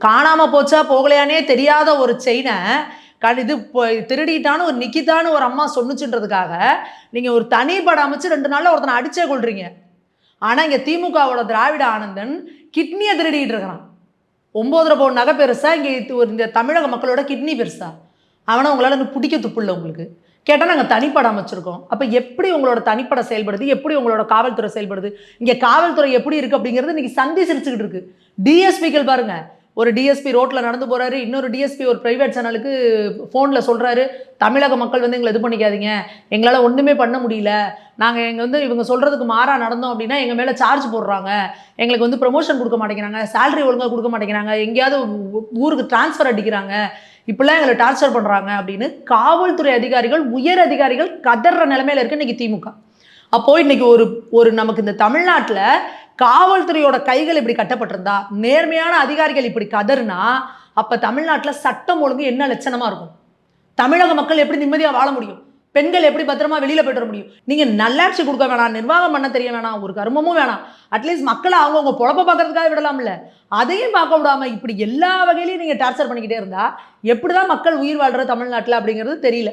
காணாம போச்சா போகலையானே தெரியாத ஒரு செயினை இது திருடிட்டான்னு ஒரு நிக்கிதான்னு ஒரு அம்மா சொன்னுச்சுன்றதுக்காக நீங்க ஒரு தனிப்பட அமைச்சு 2 நாள்ல ஒருத்தனை அடிச்சே கொள்றீங்க. ஆனா இங்க திமுகவோட திராவிட ஆனந்தன் கிட்னியை திருடிட்டு இருக்கிறான். 9.5 பவுன் நகை பெருசா, இங்க இந்த தமிழக மக்களோட கிட்னி பெருசா? அவனை உங்களால பிடிக்க துப்பு இல்லை உங்களுக்கு. கேட்டால் நாங்கள் தனிப்படம் அமைச்சிருக்கோம். அப்போ எப்படி உங்களோட தனிப்படம் செயல்படுது, எப்படி உங்களோட காவல்துறை செயல்படுது, இங்கே காவல்துறை எப்படி இருக்குது அப்படிங்கிறது இன்னைக்கு சந்தி சிரிச்சுக்கிட்டு இருக்கு. டிஎஸ்பிகள் பாருங்க, ஒரு டிஎஸ்பி ரோட்டில் நடந்து போகிறாரு, இன்னொரு டிஎஸ்பி ஒரு ப்ரைவேட் சேனலுக்கு ஃபோனில் சொல்கிறாரு, தமிழக மக்கள் எங்களை இது பண்ணிக்காதீங்க, எங்களால் ஒன்றுமே பண்ண முடியல, நாங்கள் இவங்க சொல்கிறதுக்கு மாறாக நடந்தோம் அப்படின்னா எங்கள் மேலே சார்ஜ் போடுறாங்க, எங்களுக்கு ப்ரமோஷன் கொடுக்க மாட்டேங்கிறாங்க, சேலரி ஒழுங்காக கொடுக்க மாட்டேங்கிறாங்க, எங்கேயாவது ஊருக்கு டிரான்ஸ்ஃபர் அடிக்கிறாங்க, இப்படிலாம் எங்களை டார்ச்சர் பண்ணுறாங்க அப்படின்னு காவல்துறை அதிகாரிகள், உயர் அதிகாரிகள் கதற நிலைமையில இருக்கு இன்னைக்கு திமுக. அப்போ இன்னைக்கு ஒரு நமக்கு இந்த தமிழ்நாட்டில் காவல்துறையோட கைகள் இப்படி கட்டப்பட்டிருந்தா, நேர்மையான அதிகாரிகள் இப்படி கதறுனா, அப்ப தமிழ்நாட்டில் சட்டம் ஒழுங்கு என்ன லட்சணமா இருக்கும்? தமிழக மக்கள் எப்படி நிம்மதியா வாழ முடியும்? பெண்கள் எப்படி பத்திரமா வெளியில போயிட முடியும்? நீங்க நல்லாட்சி கொடுக்க வேணாம், நிர்வாகம் பண்ண தெரிய வேணாம், ஒரு கர்மமும் வேணாம், அட்லீஸ்ட் மக்களை அவங்கவுங்க பொழப்ப பார்க்கறதுக்காக விடலாம்ல, அதையும் பார்க்க விடாம இப்படி எல்லா வகையிலையும் நீங்க டார்ச்சர் பண்ணிக்கிட்டே இருந்தா எப்படிதான் மக்கள் உயிர் வாழ்ற தமிழ்நாட்டில் அப்படிங்கிறது தெரியல.